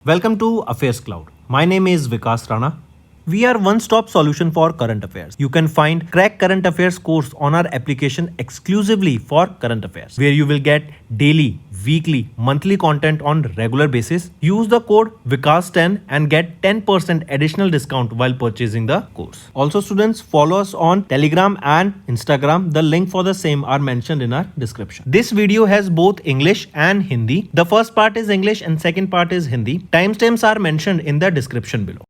Welcome to Affairs Cloud. My name is Vikas Rana. We are one-stop solution for current affairs. You can find Crack Current Affairs course on our application exclusively for current affairs, where you will get daily, weekly, monthly content on regular basis. Use the code Vikas10 and get 10% additional discount while purchasing the course. Also, students, follow us on Telegram and Instagram. The link for the same are mentioned in our description. This video has both English and Hindi. The first part is English and second part is Hindi. Timestamps are mentioned in the description below.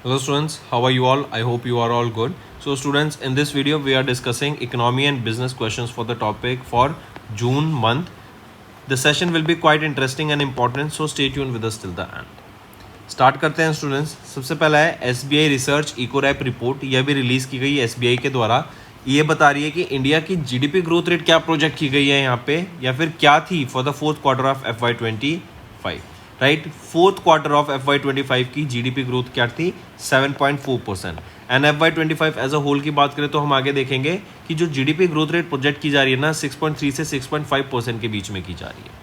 Hello students, how are you all? I hope you are all good. So students, in this video we are discussing economy and business questions for the topic for June month. The session will be quite interesting and important, so stay tuned with us till the end. Start करते हैं students. सबसे पहला है SBI research Ecowrap report. यह भी release की गई है SBI के द्वारा. ये बता रही है कि इंडिया की GDP ग्रोथ रेट क्या प्रोजेक्ट की गई है यहाँ पे, या फिर क्या थी for the fourth quarter of FY25. Right, fourth quarter of FY25 की GDP ग्रोथ क्या थी? 7.4%. And FY25 as a whole की बात करें तो हम आगे देखेंगे कि जो GDP ग्रोथ रेट प्रोजेक्ट की जा रही है ना, 6.3 से 6.5% के बीच में की जा रही है.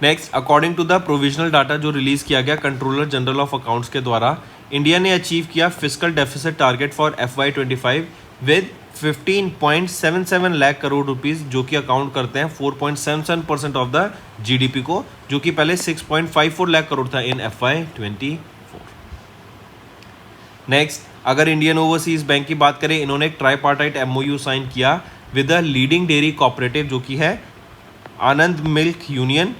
Next, according to the provisional data जो रिलीज किया गया कंट्रोलर जनरल ऑफ अकाउंट्स के द्वारा, इंडिया ने अचीव किया fiscal deficit target for FY25 with 15.77 lakh crore rupees, जो कि अकाउंट करते हैं 4.77% ऑफ द GDP को, जो कि पहले 6.54 लाख करोड़ था इन FY24. नेक्स्ट, अगर इंडियन ओवरसीज बैंक की बात करें, इन्होंने एक ट्राईपार्टाइट MOU साइन किया with the leading dairy cooperative जो कि है Anand milk union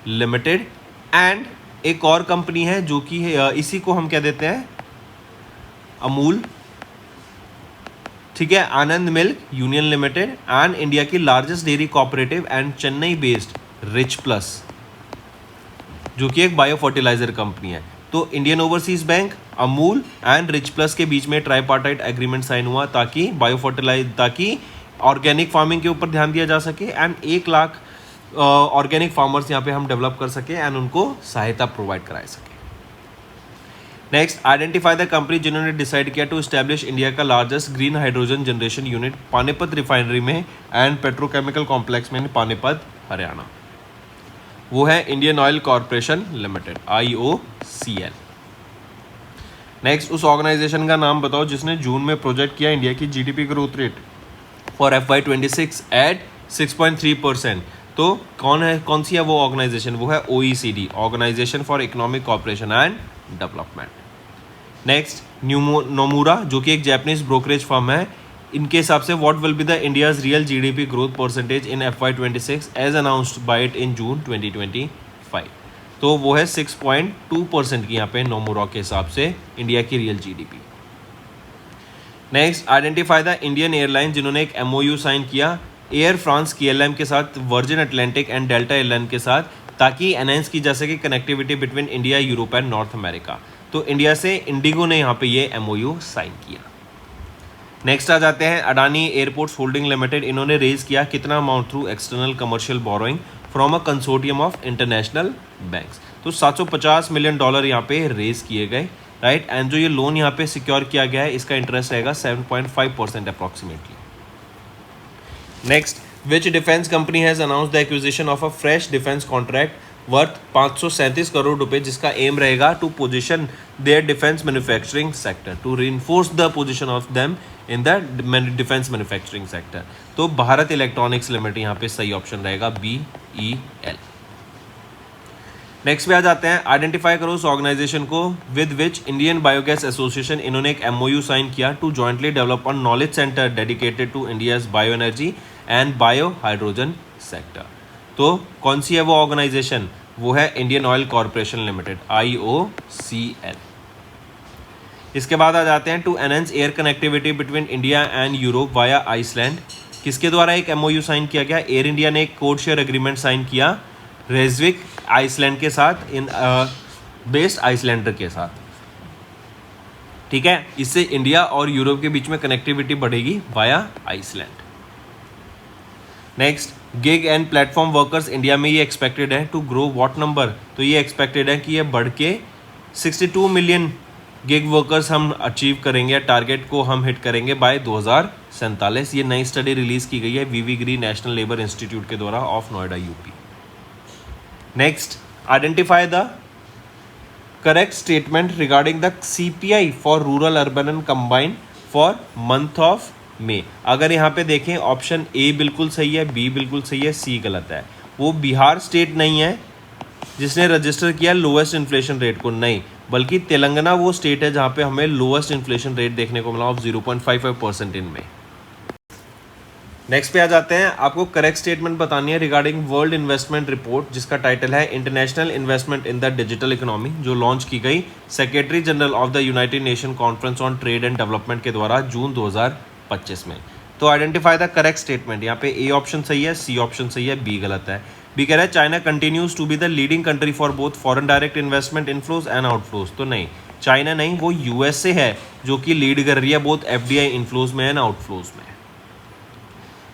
limited, and एक और कंपनी है जो कि इसी को हम क्या देते हैं, अमूल. ठीक है, Anand milk union limited and India की largest dairy cooperative and Chennai based rich plus, जो कि एक बायो फर्टिलाइजर कंपनी है. तो Indian overseas bank, Amul and rich plus के बीच में ट्राईपार्टाइट एग्रीमेंट साइन हुआ ताकि ऑर्गेनिक फार्मिंग के ऊपर ध्यान दिया जा सके एंड 1 लाख ऑर्गेनिक फार्मर्स यहाँ पे हम डेवलप कर सके एंड उनको सहायता प्रोवाइड करा सके. नेक्स्ट, आइडेंटिफाई द कंपनी जिन्होंने डिसाइड किया टू एस्टैब्लिश इंडिया का largest green hydrogen generation unit Panipat refinery में एंड पेट्रोकेमिकल कॉम्प्लेक्स में पानीपत, हरियाणा. वो है Indian oil corporation limited, IOCL. Next, उस ऑर्गेनाइजेशन का नाम बताओ जिसने जून में प्रोजेक्ट किया इंडिया की GDP growth rate for FY26 at 6.3%. तो कौन सी है वो ऑर्गेनाइजेशन? वो है OECD, organisation for economic corporation and development. Next, Nomura जो कि एक जापानीज ब्रोकरेज फर्म है, इनके हिसाब से what will be the India's real GDP growth percentage in FY26 as announced by it in June 2025. तो वो है 6.2% की यहाँ पे नोमुरा के हिसाब से इंडिया की real GDP. Next, identify the Indian airline जिन्होंने एक MOU साइन किया एयर फ्रांस KLM के साथ, virgin Atlantic and delta airline के साथ, ताकि एनहेंस की जा सके connectivity between India, Europe and north America. तो इंडिया से इंडिगो ने यहाँ पे ये MOU साइन किया. नेक्स्ट आ जाते हैं अडानी एयरपोर्ट्स होल्डिंग लिमिटेड. इन्होंने रेज किया कितना amount through external commercial borrowing from a consortium of international banks. तो $750 मिलियन यहाँ पे रेज किए गए. राइट, एंड जो ये लोन यहाँ पे सिक्योर किया गया है, इसका इंटरेस्ट रहेगा 7.5% approximately. Next, which defence company has announced the acquisition of a fresh defence contract worth 537 crore रुपए, जिसका एम रहेगा to position their defence manufacturing sector, to reinforce the position of them in the defence manufacturing sector. तो Bharat electronics limited यहाँ पे सही option रहेगा, BEL. Next पे आ जाते हैं, आइडेंटिफाई करो उस ऑर्गेनाइजेशन को with which Indian biogas association, इन्होंने एक MOU साइन किया to jointly develop on knowledge centre dedicated to India's bio energy and bio hydrogen sector. तो कौन सी है वो ऑर्गेनाइजेशन? वो है Indian oil corporation limited, IOCL. इसके बाद आ जाते हैं to enhance air connectivity between India and Europe via Iceland. किसके द्वारा एक MOU साइन किया गया? एयर इंडिया ने एक कोड शेयर एग्रीमेंट साइन किया रेजविक आइसलैंड के साथ, इन बेस्ड आइसलैंडर के साथ. ठीक है, इससे इंडिया और यूरोप के बीच में कनेक्टिविटी बढ़ेगी via Iceland. Next, gig and platform workers India में ये एक्सपेक्टेड है टू ग्रो व्हाट नंबर? तो ये एक्सपेक्टेड है कि ये बढ़ के 62 मिलियन गिग वर्कर्स हम अचीव करेंगे, टारगेट को हम हिट करेंगे बाय 2047। ये नई स्टडी रिलीज की गई है वीवी गिरी नेशनल लेबर इंस्टीट्यूट के द्वारा of Noida UP. Next, identify the correct statement regarding the CPI for rural urban and combined for month of May. अगर यहाँ पे देखें ऑप्शन ए बिल्कुल सही है, बी बिल्कुल सही है, सी गलत है। वो बिहार स्टेट नहीं है जिसने रजिस्टर किया लोएस्ट इन्फ्लेशन रेट को, नहीं, बल्कि तेलंगाना वो स्टेट है जहाँ पे हमें लोएस्ट इन्फ्लेशन रेट देखने को मिला ऑफ 0.55% इन में। नेक्स्ट पे आ जाते हैं, आपको करेक्ट स्टेटमेंट बतानी है रिगार्डिंग वर्ल्ड इन्वेस्टमेंट रिपोर्ट जिसका टाइटल है international investment in the digital economy, जो लॉन्च की गई secretary general of the United nation conference on trade and development के द्वारा जून 2025 में। तो आइडेंटिफाई द करेक्ट स्टेटमेंट। यहाँ पे ए ऑप्शन सही है, सी ऑप्शन सही है, बी गलत है। बी कह रहा है China continues to be the leading country for both foreign direct investment inflows and outflows. तो नहीं, चाइना नहीं, वो यूएसए है जो कि लीड कर रही है बोथ एफडीआई इनफ्लोज में एंड आउटफ्लोज में।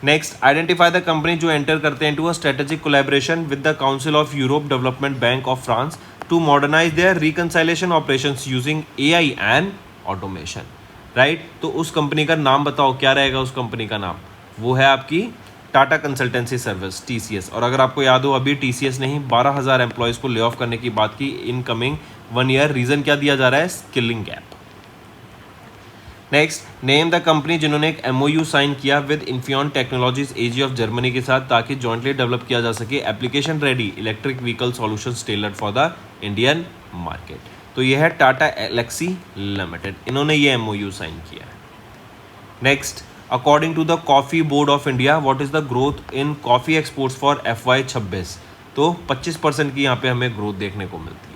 नेक्स्ट, आइडेंटिफाई द कंपनी जो एंटर करते हैं to a strategic collaboration with the council of Europe development bank of France to modernize their reconciliation operations using AI and automation. Right, तो उस company का नाम बताओ, क्या रहेगा उस कंपनी का नाम? वो है आपकी टाटा कंसल्टेंसी सर्विस, टीसीएस। और अगर आपको याद हो, अभी टीसीएस ने ही 12,000 एम्प्लॉयज़ को ले ऑफ करने की बात की इन कमिंग 1 ईयर। रीज़न क्या दिया जा रहा है? Skilling gap. Next, name the company जिन्होंने एक एमओयू साइन किया with Infineon technologies AG of Germany के साथ ताकि जॉइंटली डेवलप किया जा सके application ready electric vehicle solutions tailored for the Indian market. तो ये है टाटा एलेक्सी लिमिटेड, इन्होंने ये एमओयू साइन किया है। Next, according to the coffee board of India what is the growth in coffee exports for FY26? तो 25% की यहाँ पे हमें ग्रोथ देखने को मिलती है।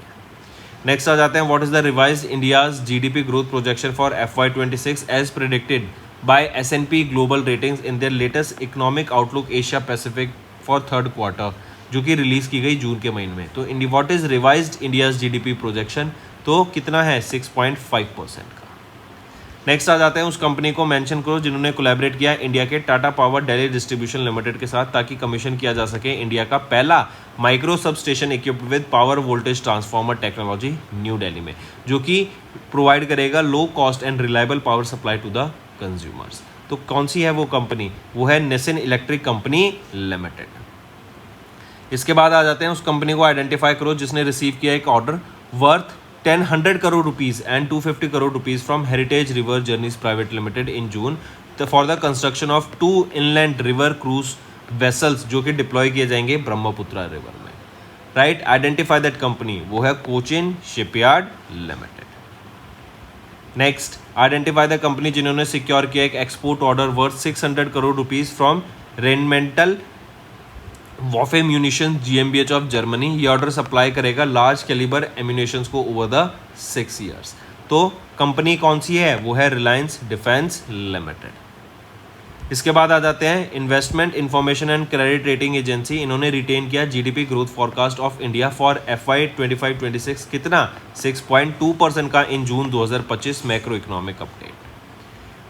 नेक्स्ट आ जाते हैं, what is the revised India's GDP growth projection for FY26 as predicted by S&P global ratings in their latest economic outlook Asia Pacific for third quarter, जो कि रिलीज की गई जून के महीने में। तो what is revised India's GDP projection? तो कितना है? 6.5% का। नेक्स्ट आ जाते हैं, उस कंपनी को मेंशन करो जिन्होंने कोलैबोरेट किया इंडिया के Tata power Delhi distribution limited के साथ ताकि कमीशन किया जा सके इंडिया का पहला micro sub station equipped with power voltage transformer technology new Delhi में, जो कि प्रोवाइड करेगा low cost and reliable power supply to the consumers. तो कौन सी है वो कंपनी? वो है नेशन इलेक्ट्रिक कंपनी लिमिटेड। इसके बाद आ जाते हैं, उस कंपनी को आइडेंटिफाई करो जिसने रिसीव किया एक order worth 100 crore rupees and 250 crore rupees from heritage river journeys private limited in June for the construction of 2 inland river cruise vessels जो कि डिप्लॉय किए जाएंगे ब्रह्मपुत्रा रिवर में। Right, identify that company. वो है Cochin shipyard limited. Next, identify the company जिन्होंने secure किया एक export order worth 600 crore rupees from Rheinmetall Waffe Munition GmbH of Germany. ये ऑर्डर सप्लाई करेगा लार्ज कैलिबर एम्यूनिशंस को ओवर द 6 ईयर्स। तो कंपनी कौन सी है? वो है रिलायंस डिफेंस लिमिटेड। इसके बाद आ जाते हैं, investment information and credit rating agency, इन्होंने रिटेन किया GDP growth forecast of India for FY25-26 कितना? 6.2% का in June 2025 macro economic update.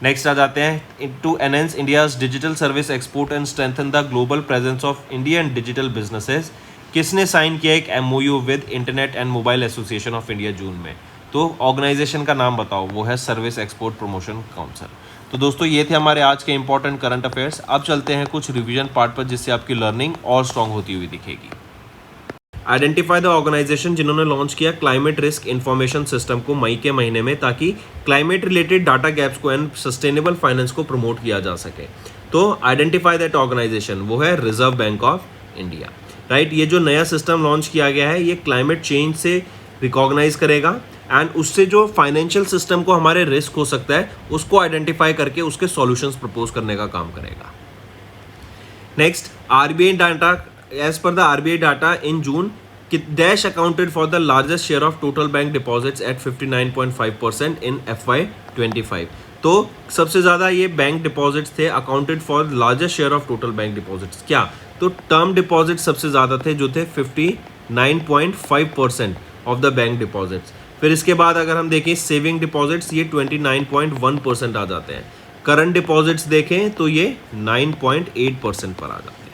Next आ जाते हैं, to enhance India's digital service export and strengthen the global presence of Indian digital businesses. किसने sign किया एक MOU with internet and mobile association of India June में? तो organisation का नाम बताओ। वो है सर्विस एक्सपोर्ट प्रमोशन काउंसिल। तो दोस्तों ये थे हमारे आज के इंपॉर्टेंट करंट अफेयर्स। अब चलते हैं कुछ रिवीजन पार्ट पर जिससे आपकी लर्निंग और स्ट्रांग होती हुई दिखेगी। आइडेंटिफाई द ऑर्गेनाइजेशन जिन्होंने लॉन्च किया क्लाइमेट रिस्क इंफॉर्मेशन सिस्टम को मई के महीने में ताकि क्लाइमेट रिलेटेड डाटा गैप्स को एंड सस्टेनेबल फाइनेंस को प्रमोट किया जा सके। तो आइडेंटिफाई दैट ऑर्गेनाइजेशन, वो है reserve bank of India. Right, ये जो नया सिस्टम लॉन्च किया गया है ये क्लाइमेट चेंज से रिकॉग्नाइज करेगा एंड उससे जो फाइनेंशियल सिस्टम को हमारे रिस्क हो सकता है उसको आइडेंटिफाई करके उसके सॉल्यूशंस प्रपोज करने का काम करेगा। Next, RBI data, as per the RBI data in June dash accounted for the largest share of total bank deposits at 59.5% in FY25। तो सबसे ज़्यादा ये बैंक डिपॉजिट्स थे accounted for largest share of total bank deposits. क्या? तो term deposit सबसे ज़्यादा थे जो थे 59.5% ऑफ द बैंक डिपॉजिट्स। फिर इसके बाद अगर हम देखें सेविंग डिपॉजिट्स ये 29.1% आ जाते हैं। करंट डिपॉजिट्स देखें तो ये 9.8% पर आ जाते हैं।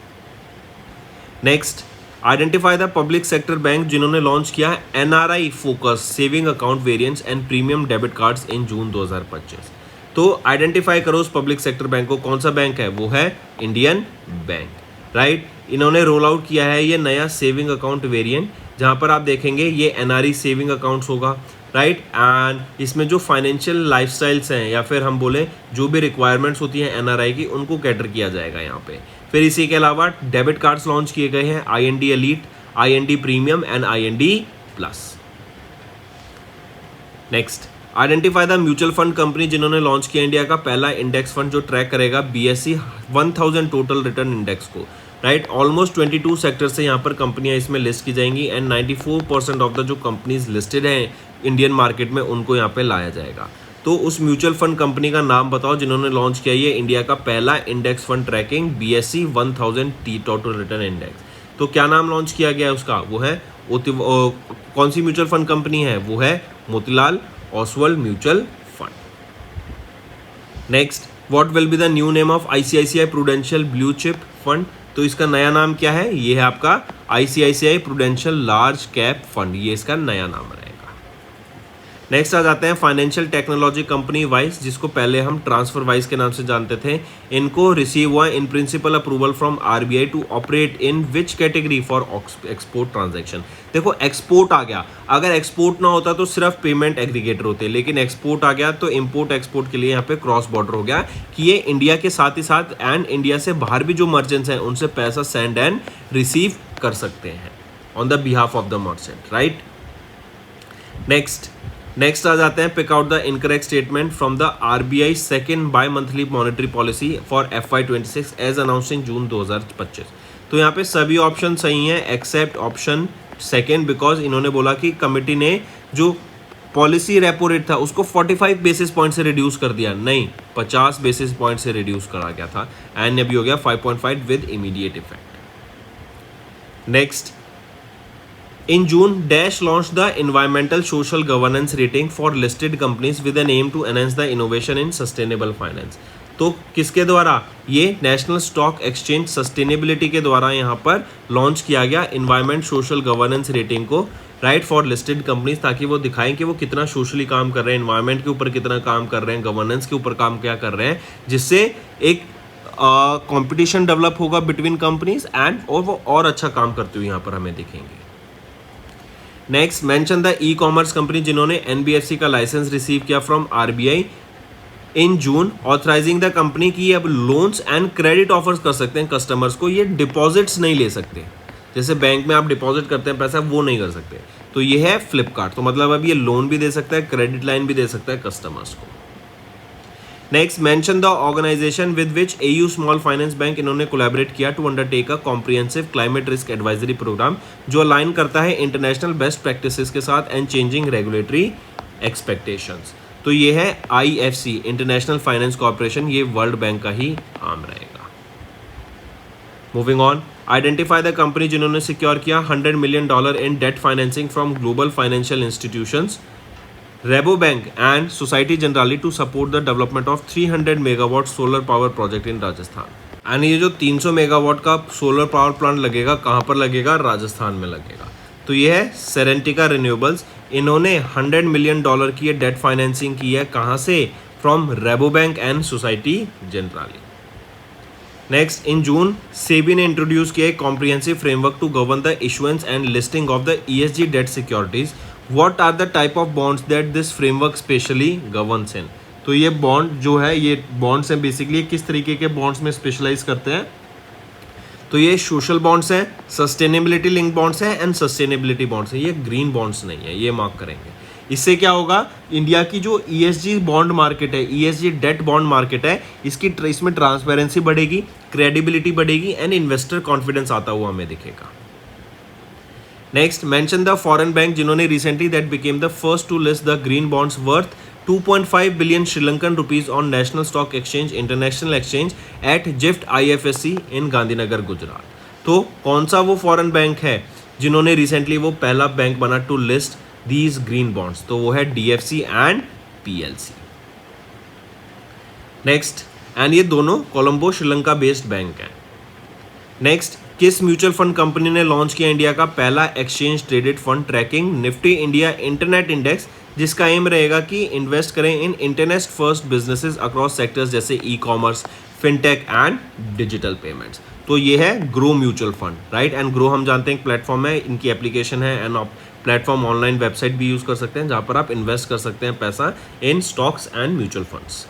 Next, identify the public sector bank जिन्होंने लॉन्च किया है NRI focus saving account variants and premium debit cards in June 2025। तो आइडेंटिफाई करो उस पब्लिक सेक्टर बैंक को, कौन सा बैंक है, वो है इंडियन बैंक, राइट। इन्होंने रोल आउट किया है ये नया सेविंग अकाउंट वेरिएंट, जहां पर आप देखेंगे ये एनआरई सेविंग अकाउंट्स होगा, राइट। एंड इसमें जो फाइनेंशियल लाइफस्टाइल्स हैं या फिर हम बोले जो भी रिक्वायरमेंट्स होती हैं एनआरआई की, उनको कैटर किया जाएगा यहाँ पे। फिर इसी के अलावा डेबिट कार्ड्स लॉन्च किए गए हैं, IND elite, IND premium and IND plus. Next, identify the mutual fund company जिन्होंने लॉन्च किया इंडिया का पहला इंडेक्स फंड जो ट्रैक करेगा BSE 1000 टोटल रिटर्न इंडेक्स को, राइट। ऑलमोस्ट 22 सेक्टर से यहाँ पर कंपनियां इसमें लिस्ट की जाएंगी एंड 94% ऑफ द जो कंपनीज लिस्टेड हैं इंडियन मार्केट में उनको यहाँ पे लाया जाएगा। तो उस म्यूचुअल फंड कंपनी का नाम बताओ जिन्होंने लॉन्च किया ये इंडिया का पहला index fund tracking BSE 1000 T total return index. तो क्या नाम लॉन्च किया गया है उसका, वो है कौन सी म्यूचुअल फंड कंपनी है, वो है Motilal Oswal mutual fund. Next, what will be the new name of ICICI prudential blue chip fund. तो इसका नया नाम क्या है, ये है आपका ICICI prudential large cap fund, ये इसका नया नाम रहेगा। नेक्स्ट आ जाते हैं फाइनेंशियल टेक्नोलॉजी कंपनी वाइस, जिसको पहले हम ट्रांसफर वाइस के नाम से जानते थे। इनको रिसीव हुआ in principle approval from RBI to operate in which category for export transaction. देखो एक्सपोर्ट आ गया, अगर एक्सपोर्ट ना होता तो सिर्फ पेमेंट एग्रीगेटर होते, लेकिन एक्सपोर्ट आ गया तो इम्पोर्ट एक्सपोर्ट के लिए यहाँ पे क्रॉस बॉर्डर हो गया कि ये इंडिया के साथ ही साथ एंड इंडिया से बाहर भी जो मर्चेंट्स हैं उनसे पैसा सेंड एंड रिसीव कर सकते हैं on the behalf of the merchant, right. Next आ जाते हैं, pick out the incorrect statement from the RBI second by monthly monetary policy for FY26 as announced in June 2025। तो यहाँ पे सभी ऑप्शन सही हैं एक्सेप्ट ऑप्शन सेकेंड, बिकॉज इन्होंने बोला कि कमेटी ने जो पॉलिसी रेपो रेट था उसको 45 बेसिस पॉइंट से रिड्यूस कर दिया, नहीं 50 बेसिस पॉइंट से रिड्यूस करा गया था एंड अभी हो गया 5.5 with immediate effect. Next, in June, Dash launched the Environmental Social Governance Rating for listed companies with an aim to enhance the innovation in sustainable finance। तो किसके द्वारा, ये नेशनल स्टॉक एक्सचेंज सस्टेनेबिलिटी के द्वारा यहाँ पर लॉन्च किया गया इन्वायरमेंट सोशल गवर्नेंस रेटिंग को, राइट, फॉर लिस्टेड कंपनीज, ताकि वो दिखाएं कि वो कितना सोशली काम कर रहे हैं, इन्वायरमेंट के ऊपर कितना काम कर रहे हैं, गवर्नेंस के ऊपर काम क्या कर रहे हैं, जिससे एक कंपटीशन डेवलप होगा बिटवीन कंपनीज एंड और वो और अच्छा काम करते हुए यहाँ पर हमें दिखेंगे। Next, mention the e-commerce company जिन्होंने NBFC का लाइसेंस रिसीव किया from RBI in June, authorising the company की अब लोन्स एंड क्रेडिट ऑफर्स कर सकते हैं कस्टमर्स को, ये डिपॉजिट्स नहीं ले सकते, जैसे बैंक में आप डिपॉजिट करते हैं पैसा, वो नहीं कर सकते। तो ये है फ्लिपकार्ट, तो मतलब अब ये लोन भी दे सकता है, क्रेडिट लाइन भी दे सकता है कस्टमर्स को। Next, mention the organisation with which AU small finance bank इन्होंने कोलैबोरेट किया to undertake a comprehensive climate risk advisory programme, जो अलाइन करता है इंटरनेशनल बेस्ट प्रैक्टिसेस के साथ एंड चेंजिंग रेगुलेटरी एक्सपेक्टेशंस। तो ये है IFC इंटरनेशनल फाइनेंस कॉर्पोरेशन, ये वर्ल्ड बैंक का ही आर्म रहेगा। Moving on, identify the company जिन्होंने सिक्योर किया $100 million in debt financing from global financial institutions, Rabo bank and Societe Generale to support the development of 300 megawatt solar power project in Rajasthan. And ये जो 300 megawatt का solar power plant लगेगा, कहाँ पर लगेगा, राजस्थान में लगेगा। तो ये है सेरेंटिका रिन्यूएबल्स, इन्होंने $100 मिलियन की डेट फाइनेंसिंग की है, कहाँ से, from Rabo bank and Societe Generale. Next, in June SEBI ने इंट्रोड्यूस किया एक comprehensive framework to govern the issuance and listing of the ESG debt securities. What are the type of bonds that this framework specially governs in? तो ये bond जो है, ये bonds हैं basically, किस तरीके के बॉन्ड्स में स्पेशलाइज करते हैं, तो ये सोशल बॉन्ड्स हैं, सस्टेनेबिलिटी लिंक बॉन्ड्स हैं एंड सस्टेनेबिलिटी बॉन्ड्स हैं, ये ग्रीन बॉन्ड्स नहीं है, ये मार्क करेंगे। इससे क्या होगा, इंडिया की जो ESG बॉन्ड मार्केट है, ESG डेट बॉन्ड मार्केट है, इसमें ट्रांसपेरेंसी बढ़ेगी, क्रेडिबिलिटी बढ़ेगी एंड इन्वेस्टर कॉन्फिडेंस आता हुआ हमें दिखेगा। Next, mention the foreign bank जिन्होंने recently that became the first to list the green bonds worth 2.5 billion Sri Lankan rupees on national stock exchange international exchange at GIFT IFSC इन गांधीनगर गुजरात। तो कौन सा वो फॉरेन बैंक है जिन्होंने रिसेंटली वो पहला बैंक बना to list these green bonds, तो वो है DFC and PLC। Next, and ये दोनों कोलंबो श्रीलंका बेस्ड बैंक हैं। नेक्स्ट, किस म्यूचुअल फंड कंपनी ने लॉन्च किया इंडिया का पहला exchange traded fund tracking Nifty India internet index, जिसका एम रहेगा कि इन्वेस्ट करें in internet first businesses across sectors जैसे e commerce, fintech and digital payments. तो ये है Groww mutual fund, right. And grow हम जानते हैं एक प्लेटफॉर्म है, इनकी एप्लीकेशन है एंड प्लेटफॉर्म ऑनलाइन वेबसाइट भी यूज़ कर सकते हैं जहाँ पर आप इन्वेस्ट कर सकते हैं पैसा in stocks and mutual funds.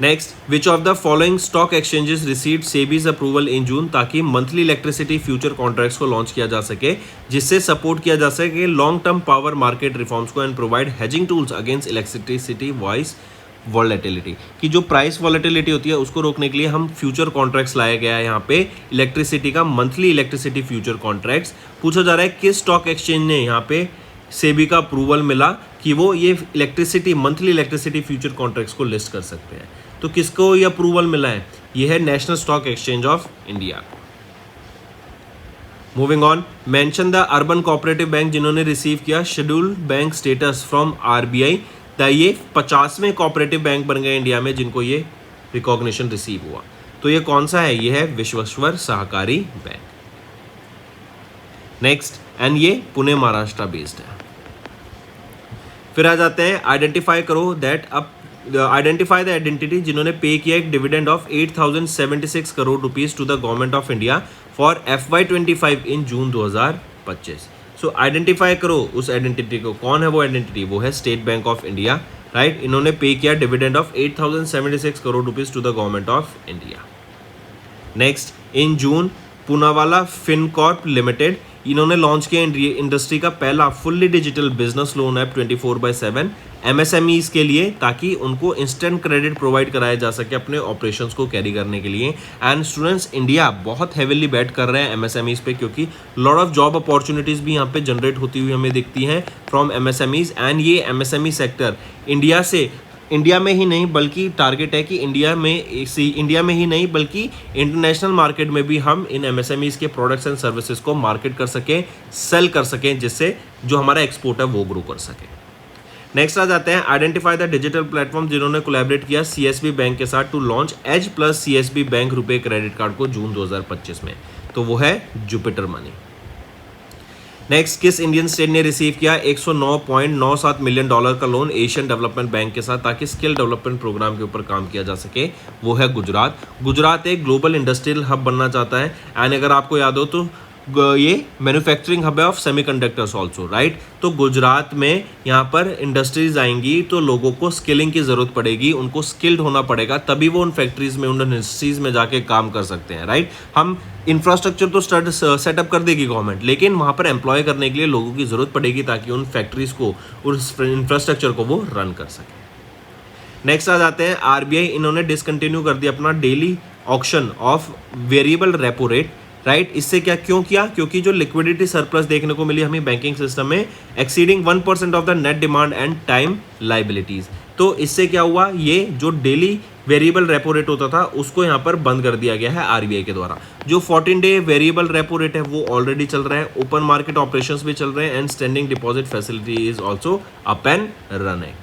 Next, which of the following stock exchanges received SEBI's approval in June, ताकि मंथली इलेक्ट्रिसिटी फ्यूचर कॉन्ट्रैक्ट्स को लॉन्च किया जा सके, जिससे सपोर्ट किया जा सके long term power market reforms को and provide hedging tools against electricity vice volatility. की जो प्राइस वॉलेटिलिटी होती है उसको रोकने के लिए हम फ्यूचर कॉन्ट्रैक्ट्स लाया गया है यहाँ पे इलेक्ट्रिसिटी का, मंथली इलेक्ट्रिसिटी फ्यूचर कॉन्ट्रैक्ट्स। पूछा जा रहा है किस स्टॉक एक्सचेंज ने यहाँ पे सेबी का अप्रूवल मिला कि वो ये electricity monthly electricity future contracts को लिस्ट कर सकते हैं। तो किसको ये अप्रूवल मिला है? ये है national stock exchange of India. Moving on, mention the urban cooperative bank जिन्होंने रिसीव किया scheduled bank status from RBI. ये 50वें कोऑपरेटिव बैंक बन गए इंडिया में जिनको ये रिकॉग्निशन रिसीव हुआ। तो ये कौन सा है? ये है विश्वेश्वर सहकारी बैंक। नेक्स्ट, एंड ये पुणे महाराष्ट्र बेस्ड है। फिर आ जाते हैं आइडेंटिफाई करो दैट अब आइडेंटिफाई द आइडेंटिटी जिन्होंने पे किया एक dividend of 8076 crore rupees to the government of India for FY25 in June 2025। So identify करो उस आइडेंटिटी को। कौन है वो आइडेंटिटी? वो है State Bank of India, right. इन्होंने पे किया dividend of 8076 crore rupees to the government of India. Next, in June Poonawalla Fincorp limited इन्होंने लॉन्च किया इंडस्ट्री का पहला fully digital business loan app 24/7 MSMEs के लिए, ताकि उनको इंस्टेंट क्रेडिट प्रोवाइड कराया जा सके अपने ऑपरेशंस को कैरी करने के लिए। एंड स्टूडेंट्स, इंडिया बहुत हेविली बैट कर रहे हैं MSMEs पे, क्योंकि लॉट ऑफ जॉब अपॉर्चुनिटीज़ भी यहाँ पे जनरेट होती हुई हमें दिखती हैं फ्रॉम MSMEs। एंड ये MSME सेक्टर इंडिया में ही नहीं बल्कि टारगेट है कि इंडिया में ही नहीं बल्कि इंटरनेशनल मार्केट में भी हम इन MSMEs के प्रोडक्ट्स एंड सर्विसेज को मार्केट कर सकें, सेल कर सकें, जिससे जो हमारा एक्सपोर्ट है वो ग्रो कर सके। नेक्स्ट आ जाते हैं आइडेंटिफाई द डिजिटल प्लेटफॉर्म जिन्होंने कोलैबोरेट किया CSB बैंक के साथ to launch edge plus CSB bank RuPay credit card को जून 2025 में। तो वो है जुपिटर मनी। नेक्स्ट, किस इंडियन स्टेट ने रिसीव किया $109.97 मिलियन का लोन एशियन डेवलपमेंट बैंक के साथ, ताकि स्किल डेवलपमेंट प्रोग्राम के ऊपर काम किया जा सके? वो है गुजरात। गुजरात एक ग्लोबल इंडस्ट्रियल हब बनना चाहता है। एंड अगर आपको याद हो तो ये मैन्युफैक्चरिंग हब है ऑफ सेमीकंडक्टर्स ऑल्सो, राइट। तो गुजरात में यहाँ पर इंडस्ट्रीज आएंगी तो लोगों को स्किलिंग की ज़रूरत पड़ेगी, उनको स्किल्ड होना पड़ेगा, तभी वो उन फैक्ट्रीज में, उन इंडस्ट्रीज में जाके काम कर सकते हैं, राइट। हम इंफ्रास्ट्रक्चर तो सेटअप कर देगी गवर्नमेंट, लेकिन वहाँ पर एम्प्लॉय करने के लिए लोगों की ज़रूरत पड़ेगी ताकि उन फैक्ट्रीज को, उस इंफ्रास्ट्रक्चर को वो रन कर सके। नेक्स्ट आ जाते हैं RBI, इन्होंने डिसकंटिन्यू कर दिया अपना daily auction of variable repo rate, right. इससे क्यों किया? क्योंकि जो लिक्विडिटी सरप्लस देखने को मिली हमें बैंकिंग सिस्टम में exceeding 1% of the net demand and time liabilities. तो इससे क्या हुआ? ये जो डेली वेरिएबल रेपो रेट होता था उसको यहाँ पर बंद कर दिया गया है RBI के द्वारा। जो 14-डे वेरिएबल रेपो रेट है वो ऑलरेडी चल रहा है, ओपन मार्केट ऑपरेशंस भी चल रहे हैं and standing deposit facility is also up and running.